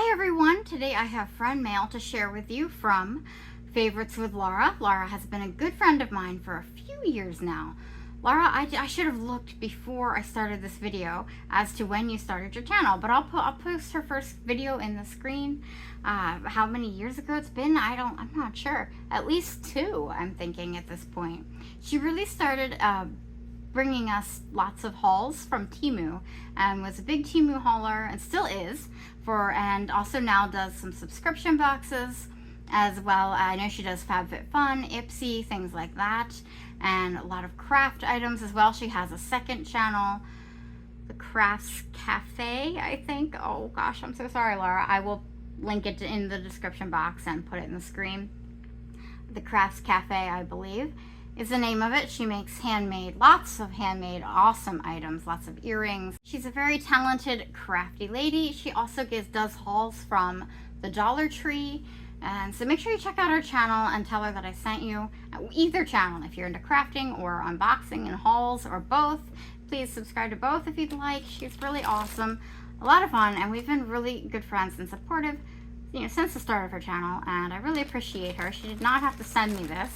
Hi everyone, today I have friend mail to share with you from Favorites with Laura. Laura has been a good friend of mine for a few years now. Laura, I should have looked before I started this video as to when you started your channel, but I'll post her first video in the screen. How many years ago it's been, I'm not sure. At least 2, I'm thinking at this point. She really started bringing us lots of hauls from Temu and was a big Temu hauler and still is, and also now does some subscription boxes as well. I know she does FabFitFun, Ipsy, things like that, and a lot of craft items as well. She has a second channel, the Crafts Cafe, I think. Oh gosh, I'm so sorry, Laura. I will link it in the description box and put it in the screen. The Crafts Cafe, I believe, is the name of it. She makes lots of handmade, awesome items, lots of earrings. She's a very talented, crafty lady. She also does hauls from the Dollar Tree. And so make sure you check out her channel and tell her that I sent you. Either channel, if you're into crafting or unboxing and hauls or both, please subscribe to both if you'd like. She's really awesome, a lot of fun, and we've been really good friends and supportive, since the start of her channel, and I really appreciate her. She did not have to send me this,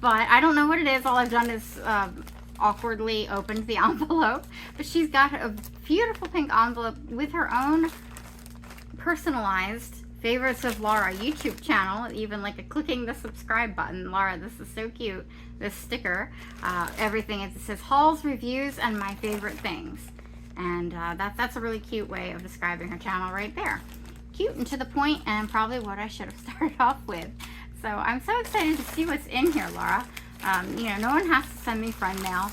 but I don't know what it is. All I've done is awkwardly opened the envelope, but she's got a beautiful pink envelope with her own personalized Favorites of Laura YouTube channel, even like clicking the subscribe button. Laura, this is so cute. This sticker, everything, it says hauls, reviews, and my favorite things. And that's a really cute way of describing her channel right there. Cute and to the point, and probably what I should have started off with. So I'm so excited to see what's in here, Laura. No one has to send me friend mail.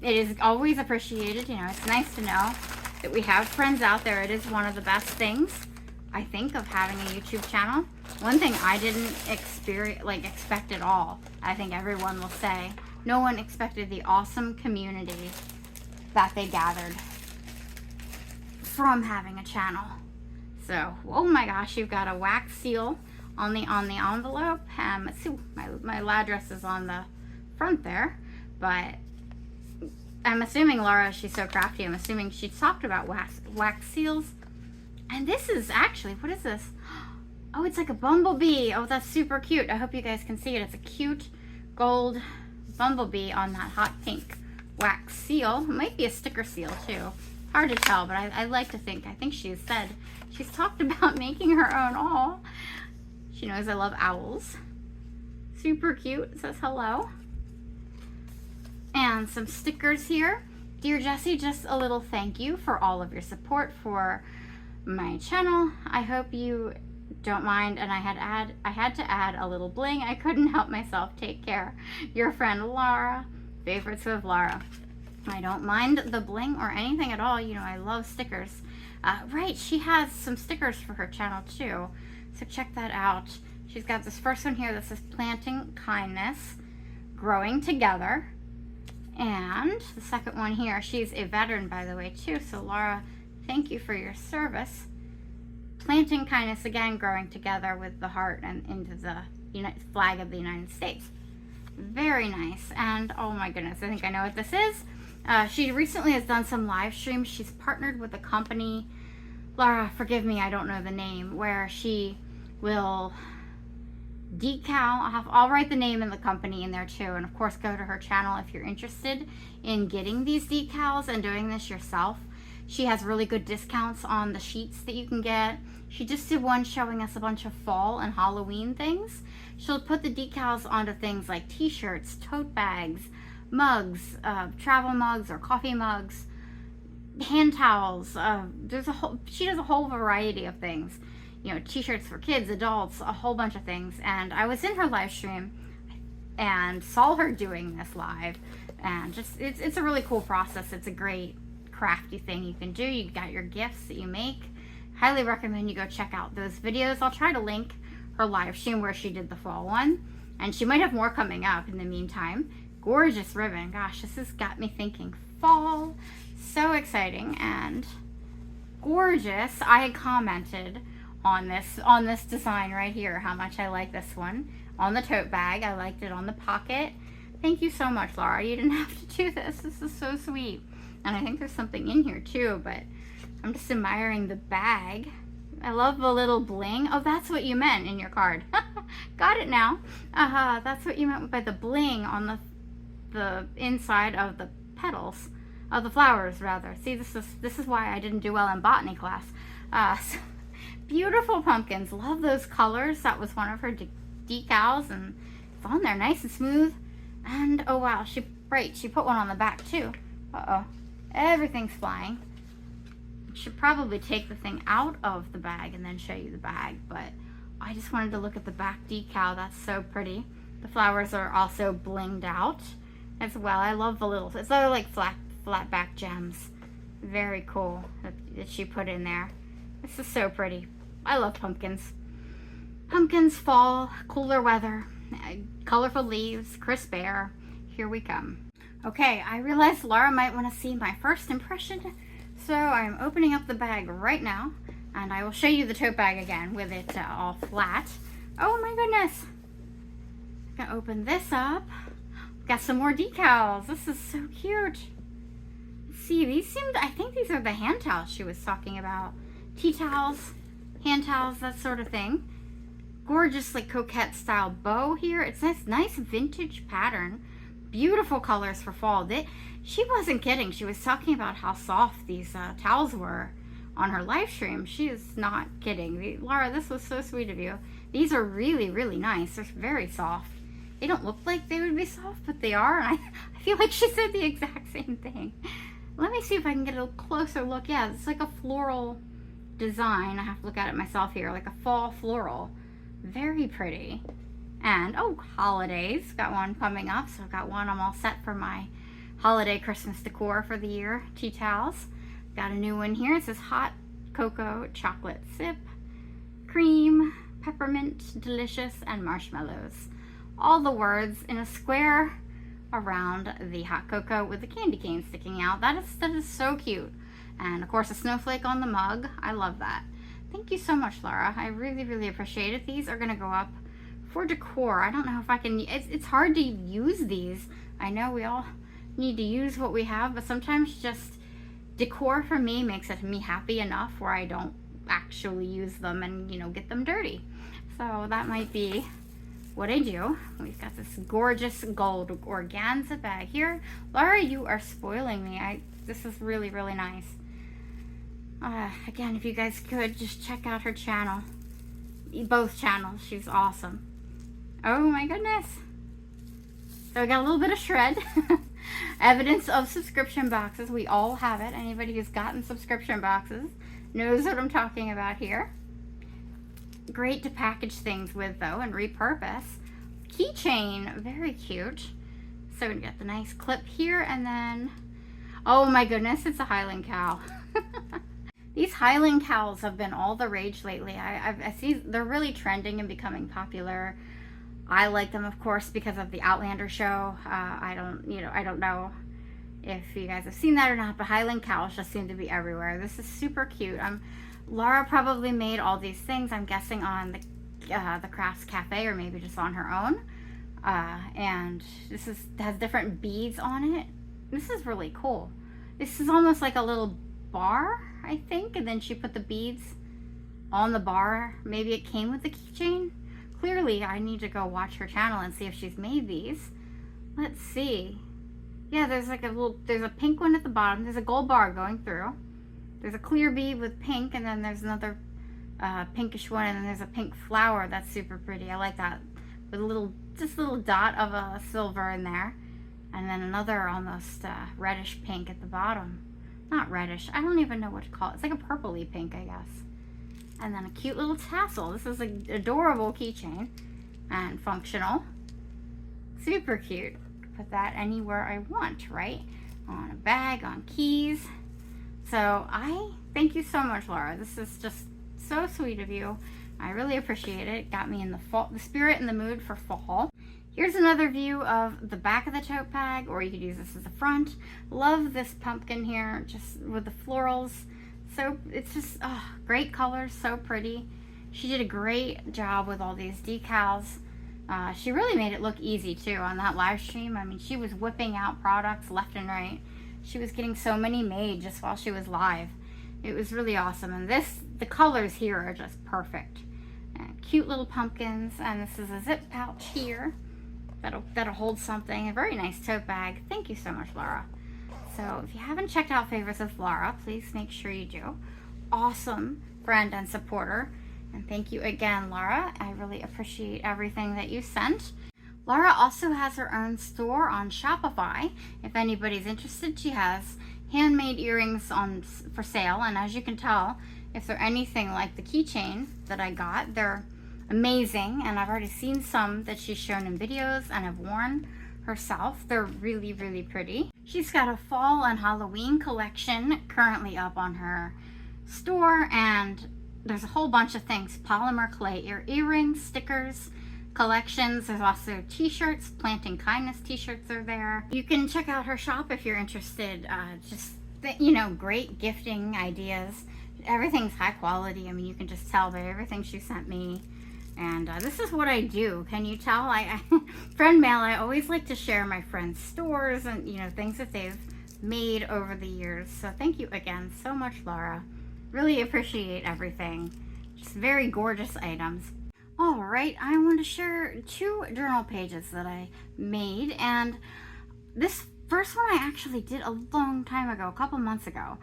It is always appreciated. It's nice to know that we have friends out there. It is one of the best things, I think, of having a YouTube channel. One thing I didn't expect at all, I think everyone will say, no one expected the awesome community that they gathered from having a channel. So, oh my gosh, you've got a wax seal on the envelope. Let's see, my address is on the front there, but I'm assuming, Laura, she's so crafty, I'm assuming she talked about wax seals. And this is actually, what is this? Oh, it's like a bumblebee. Oh, that's super cute. I hope you guys can see it. It's a cute gold bumblebee on that hot pink wax seal. It might be a sticker seal too. Hard to tell, but I like to think. I think she's talked about making her own. Oh, she knows I love owls. Super cute. It says hello. And some stickers here. Dear Jessie, just a little thank you for all of your support for my channel. I hope you don't mind, and I had to add a little bling. I couldn't help myself. Take care. Your friend Laura. Favorites with Laura. I don't mind the bling or anything at all. I love stickers. Right, she has some stickers for her channel too, so check that out. She's got this first one here that says planting kindness, growing together, and the second one here, she's a veteran, by the way, too. So Laura, thank you for your service. Planting kindness, again, growing together with the heart and into the flag of the United States. Very nice. And oh my goodness, I think I know what this is. She recently has done some live streams. She's partnered with a company, Laura, forgive me, I don't know the name, where she will decal. I'll write the name of the company in there too, and of course go to her channel if you're interested in getting these decals and doing this yourself. She has really good discounts on the sheets that you can get. She just did one showing us a bunch of fall and Halloween things. She'll put the decals onto things like t-shirts, tote bags, mugs, travel mugs or coffee mugs, hand towels. She does a whole variety of things. T-shirts for kids, adults, a whole bunch of things. And I was in her live stream and saw her doing this live, and it's a really cool process. It's a great crafty thing you can do. You got your gifts that you make. Highly recommend you go check out those videos. I'll try to link her live stream where she did the fall one, and she might have more coming up in the meantime. Gorgeous ribbon. Gosh, this has got me thinking fall. So exciting and gorgeous. I had commented on this design right here, how much I like this one on the tote bag. I liked it on the pocket. Thank you so much, Laura. You didn't have to do this. This is so sweet. And I think there's something in here too, but I'm just admiring the bag. I love the little bling. Oh, that's what you meant in your card. Got it now. That's what you meant by the bling on the inside of the petals, of the flowers rather. See, this is why I didn't do well in botany class. So, beautiful pumpkins. Love those colors. That was one of her decals, and it's on there nice and smooth. And oh wow, she put one on the back too. Uh-oh, everything's flying. Should probably take the thing out of the bag and then show you the bag, but I just wanted to look at the back decal. That's so pretty. The flowers are also blinged out as well. I love the little, it's like flat back gems. Very cool that she put in there. This is so pretty. I love pumpkins. Pumpkins, fall, cooler weather, colorful leaves, crisp air. Here we come. Okay, I realized Laura might want to see my first impression, so I'm opening up the bag right now, and I will show you the tote bag again with it all flat. Oh my goodness. I'm gonna open this up. Got some more decals. This is so cute. Let's see, I think these are the hand towels she was talking about. Tea towels, hand towels, that sort of thing. Gorgeous, like coquette style bow here. It's this nice vintage pattern. Beautiful colors for fall. She wasn't kidding. She was talking about how soft these towels were on her live stream. She is not kidding. Laura, this was so sweet of you. These are really, really nice. They're very soft. They don't look like they would be soft, but they are. And I feel like she said the exact same thing. Let me see if I can get a closer look. Yeah, it's like a floral design. I have to look at it myself here, like a fall floral. Very pretty. And oh, holidays, got one coming up, so I've got one. I'm all set for my holiday Christmas decor for the year. Tea towels. Got a new one here. It says hot cocoa chocolate sip, cream, peppermint, delicious, and marshmallows. All the words in a square around the hot cocoa with the candy cane sticking out. That is so cute. And of course a snowflake on the mug. I love that. Thank you so much, Laura. I really, really appreciate it. These are gonna go up for decor. I don't know if I can, it's hard to use these. I know we all need to use what we have, but sometimes just decor for me makes me happy enough where I don't actually use them and, you know, get them dirty. So that might be what I do. We've got this gorgeous gold organza bag here. Laura, you are spoiling me. This is really, really nice. Again, if you guys could just check out her channel, both channels. She's awesome. Oh my goodness. So we got a little bit of shred. Evidence of subscription boxes. We all have it. Anybody who's gotten subscription boxes knows what I'm talking about here. Great to package things with though and repurpose. Keychain, very cute. So we got the nice clip here, and then, oh my goodness, it's a Highland cow. These Highland cows have been all the rage lately. I see they're really trending and becoming popular. I like them, of course, because of the Outlander show. I don't know if you guys have seen that or not, but Highland cows just seem to be everywhere. This is super cute. Laura probably made all these things, I'm guessing, on the Crafts Cafe, or maybe just on her own. And this has different beads on it. This is really cool. This is almost like a little bar, I think, and then she put the beads on the bar. Maybe it came with the keychain. Clearly, I need to go watch her channel and see if she's made these. Let's see. Yeah, there's like there's a pink one at the bottom. There's a gold bar going through. There's a clear bead with pink, and then there's another pinkish one, and then there's a pink flower. That's super pretty. I like that. With a just a little dot of a silver in there. And then another almost reddish pink at the bottom. Not reddish. I don't even know what to call it. It's like a purpley pink, I guess. And then a cute little tassel. This is an adorable keychain and functional. Super cute. Put that anywhere I want, right? On a bag, on keys. So I thank you so much, Laura. This is just so sweet of you. I really appreciate it. It got me in the spirit and the mood for fall. Here's another view of the back of the tote bag, or you could use this as the front. Love this pumpkin here, just with the florals. So it's just great colors, so pretty. She did a great job with all these decals. She really made it look easy too on that live stream. I mean, she was whipping out products left and right. She was getting so many made just while she was live. It was really awesome. And the colors here are just perfect. Cute little pumpkins, and this is a zip pouch here that'll hold something. A very nice tote bag. Thank you so much, Laura. So if you haven't checked out Favorites with Laura, please make sure you do. Awesome friend and supporter, and thank you again, Laura. I really appreciate everything that you sent. Laura also has her own store on Shopify. If anybody's interested, she has handmade earrings for sale, and as you can tell, if they're anything like the keychain that I got, they're amazing, and I've already seen some that she's shown in videos and have worn herself. They're really, really pretty. She's got a fall and Halloween collection currently up on her store, and there's a whole bunch of things. Polymer clay earrings, stickers, collections. There's also t-shirts. Planting Kindness t-shirts are there. You can check out her shop if you're interested. Great gifting ideas. Everything's high quality. I mean, you can just tell by everything she sent me. And this is what I do. Can you tell? Friend mail, I always like to share my friends' stores and, things that they've made over the years. So thank you again so much, Laura. Really appreciate everything. Just very gorgeous items. All right, I want to share 2 journal pages that I made. And this first one I actually did a long time ago, a couple months ago,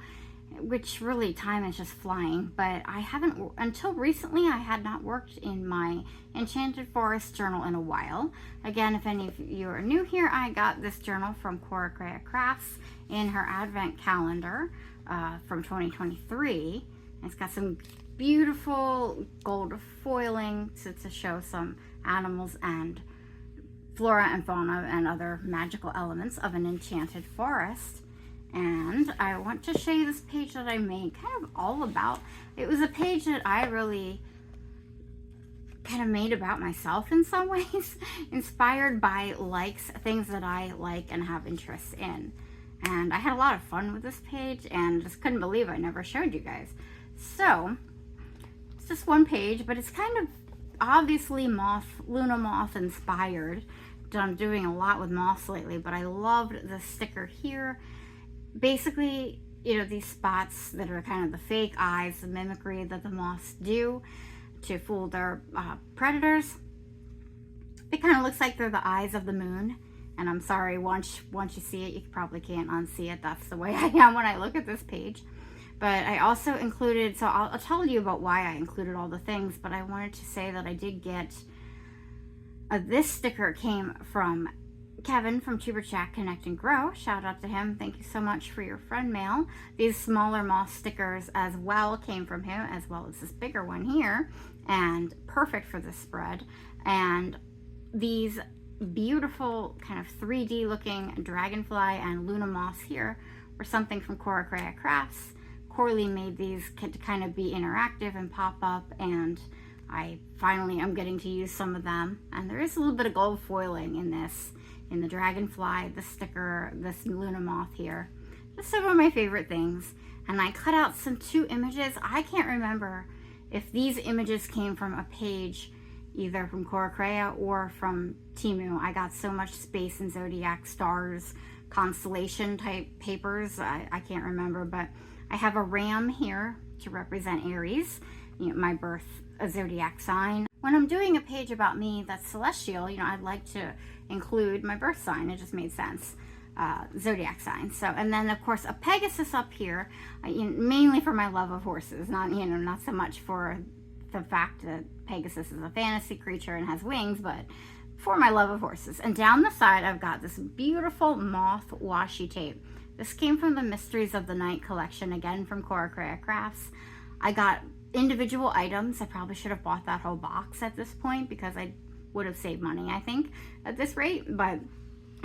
which really time is just flying, but I haven't, until recently, I had not worked in my Enchanted Forest journal in a while. Again, if any of you are new here, I got this journal from CoraCreaCrafts in her advent calendar from 2023. It's got some beautiful gold foiling to show some animals and flora and fauna and other magical elements of an enchanted forest. And I want to show you this page that I made kind of all about. It was a page that I really kind of made about myself in some ways, inspired by things that I like and have interests in. And I had a lot of fun with this page and just couldn't believe I never showed you guys. So it's just one page, but it's kind of obviously Luna Moth inspired. I'm doing a lot with moths lately, but I loved the sticker here. Basically, these spots that are kind of the fake eyes, the mimicry that the moths do to fool their predators. It kind of looks like they're the eyes of the moon. And I'm sorry, once you see it, you probably can't unsee it. That's the way I am when I look at this page. But I also included, so I'll tell you about why I included all the things, but I wanted to say that I did get, this sticker came from Kevin from Tuber Chat Connect and Grow. Shout out to him. Thank you so much for your friend mail. These smaller moth stickers as well came from him, as well as this bigger one here, and perfect for this spread. And these beautiful kind of 3D looking dragonfly and Luna moths here were something from CoraCreaCrafts. Corley made these to kind of be interactive and pop up, and I finally am getting to use some of them. And there is a little bit of gold foiling in this, in the dragonfly, the sticker, this Luna moth here. Just some of my favorite things. And I cut out 2 images. I can't remember if these images came from a page either from CoraCrea or from Temu. I got so much space and zodiac stars, constellation type papers. I can't remember, but I have a ram here to represent Aries, my birth zodiac sign. When I'm doing a page about me that's celestial, I'd like to include my birth sign. It just made sense. Zodiac sign. So, and then of course a Pegasus up here, mainly for my love of horses, not so much for the fact that Pegasus is a fantasy creature and has wings, but for my love of horses. And down the side, I've got this beautiful moth washi tape. This came from the Mysteries of the Night collection, again from CoraCreaCrafts. I got individual items. I probably should have bought that whole box at this point because I would have saved money, I think, at this rate. But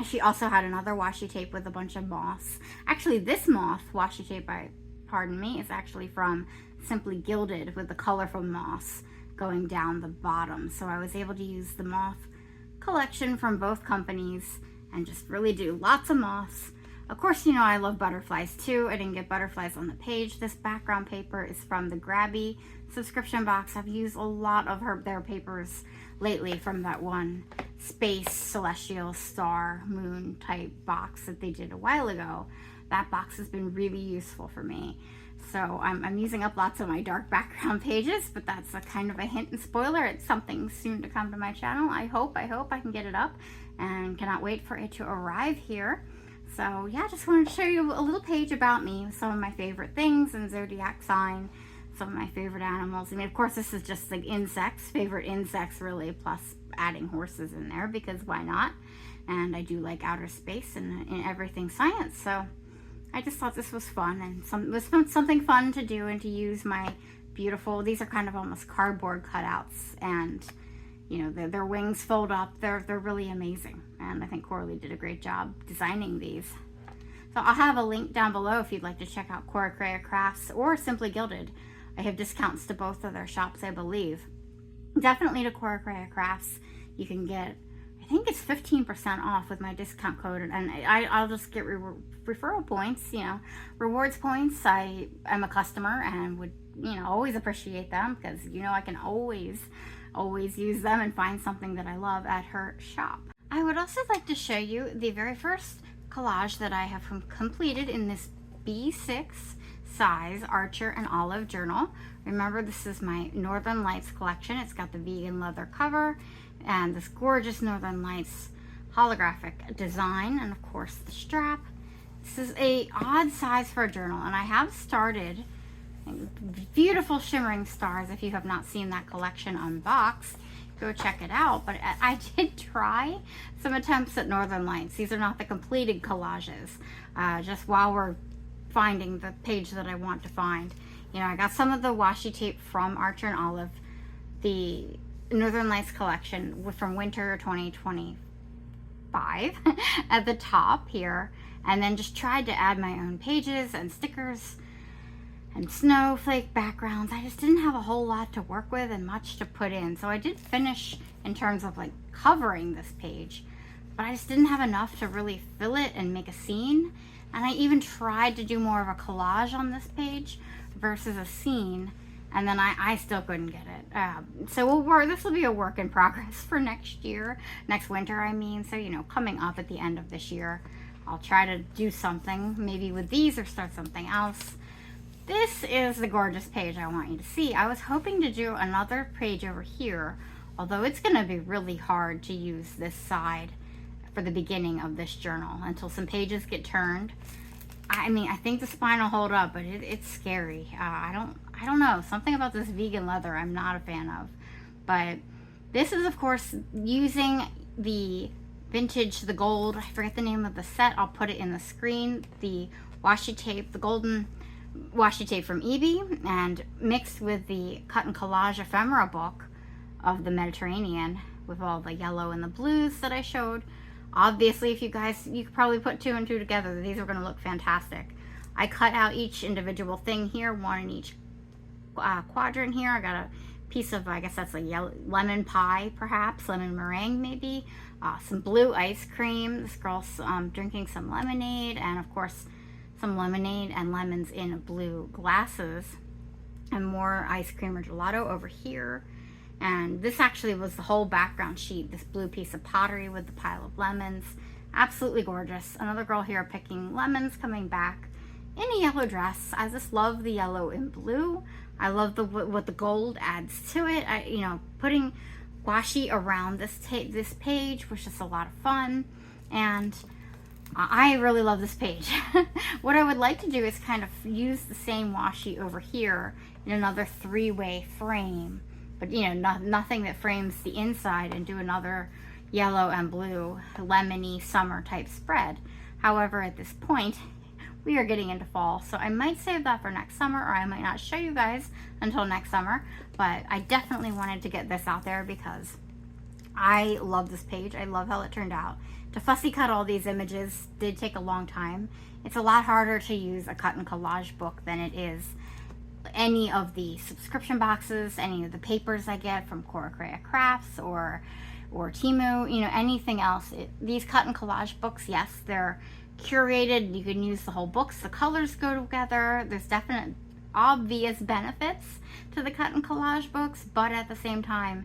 she also had another washi tape with a bunch of moths. Actually, this moth washi tape, pardon me, is actually from Simply Gilded with the colorful moths going down the bottom. So I was able to use the moth collection from both companies and just really do lots of moths. Of course, I love butterflies too. I didn't get butterflies on the page. This background paper is from the Grabby subscription box. I've used a lot of their papers lately from that one space, celestial, star, moon type box that they did a while ago. That box has been really useful for me. So I'm using up lots of my dark background pages, but that's a kind of a hint and spoiler. It's something soon to come to my channel. I hope I can get it up, and cannot wait for it to arrive here. So yeah, just wanted to show you a little page about me, some of my favorite things and zodiac sign, some of my favorite animals. I mean, of course, this is just like insects, favorite insects really, plus adding horses in there because why not? And I do like outer space and everything science, so I just thought this was fun, and it was something fun to do and to use my beautiful, these are kind of almost cardboard cutouts, and you know, their wings fold up. They're really amazing, and I think Coralie did a great job designing these. So I'll have a link down below if you'd like to check out CoraCreaCrafts or simply Gilded. I have discounts to both of their shops, I believe. Definitely to CoraCreaCrafts, you can get, I think it's 15% off with my discount code, and I'll just get referral points, you know, rewards points. I am a customer and would, you know, always appreciate them because, you know, I can always use them and find something that I love at her shop. I would also like to show you the very first collage that I have completed in this B6 size Archer and Olive journal. Remember, this is my Northern Lights collection. It's got the vegan leather cover and this gorgeous Northern Lights holographic design, and of course the strap. This is a odd size for a journal, and I have started beautiful shimmering stars. If you have not seen that collection unboxed, go check it out. But I did try some attempts at Northern Lights. These are not the completed collages, just while we're finding the page that I want to find. You know, I got some of the washi tape from Archer and Olive, the Northern Lights collection from winter 2025 at the top here, and then just tried to add my own pages and stickers and snowflake backgrounds. I just didn't have a whole lot to work with and much to put in. So I did finish in terms of like covering this page, but I just didn't have enough to really fill it and make a scene. And I even tried to do more of a collage on this page versus a scene, and then I still couldn't get it. So this will be a work in progress for next winter, I mean. So, you know, coming up at the end of this year, I'll try to do something maybe with these or start something else. This is the gorgeous page I want you to see. I was hoping to do another page over here, although it's going to be really hard to use this side for the beginning of this journal until some pages get turned. I mean, I think the spine will hold up, but it's scary. I don't know. Something about this vegan leather I'm not a fan of. But this is, of course, using the vintage, the gold, I forget the name of the set. I'll put it in the screen. The washi tape, the golden washi tape from ieebee, and mixed with the cut and collage ephemera book of the Mediterranean with all the yellow and the blues that I showed. Obviously, if you could probably put 2 and 2 together. These are going to look fantastic. I cut out each individual thing here, one in each quadrant here. I got a piece of, I guess that's a yellow lemon pie, perhaps lemon meringue maybe, some blue ice cream. This girl's drinking some lemonade, and of course some lemonade and lemons in blue glasses, and more ice cream or gelato over here. And this actually was the whole background sheet, this blue piece of pottery with the pile of lemons. Absolutely gorgeous. Another girl here picking lemons, coming back in a yellow dress. I just love the yellow and blue. I love what the gold adds to it. You know, putting washi around this page was just a lot of fun, and I really love this page. What I would like to do is kind of use the same washi over here in another 3-way frame, but you know, nothing that frames the inside, and do another yellow and blue lemony summer type spread. However, at this point we are getting into fall, so I might save that for next summer, or I might not show you guys until next summer. But I definitely wanted to get this out there because I love this page. I love how it turned out. To fussy cut all these images did take a long time. It's a lot harder to use a cut and collage book than it is any of the subscription boxes, any of the papers I get from CoraCreaCrafts or Temu, you know, anything else. These cut and collage books, yes, they're curated. You can use the whole books. The colors go together. There's definite obvious benefits to the cut and collage books, but at the same time,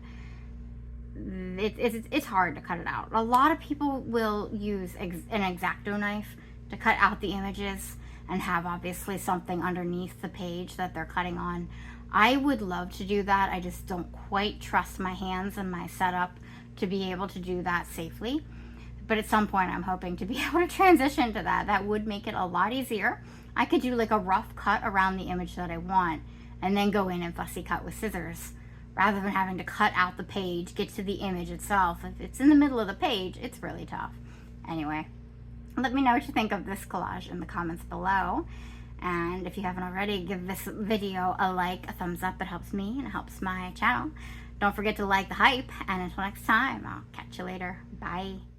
it's hard to cut it out. A lot of people will use an X-Acto knife to cut out the images. and have obviously something underneath the page that they're cutting on. I would love to do that. I just don't quite trust my hands and my setup to be able to do that safely. But at some point I'm hoping to be able to transition to that. That would make it a lot easier. I could do like a rough cut around the image that I want and then go in and fussy cut with scissors rather than having to cut out the page, get to the image itself. If it's in the middle of the page, it's really tough. Anyway, let me know what you think of this collage in the comments below. And if you haven't already, give this video a like, a thumbs up. It helps me and it helps my channel. Don't forget to like the hype. And until next time, I'll catch you later. Bye.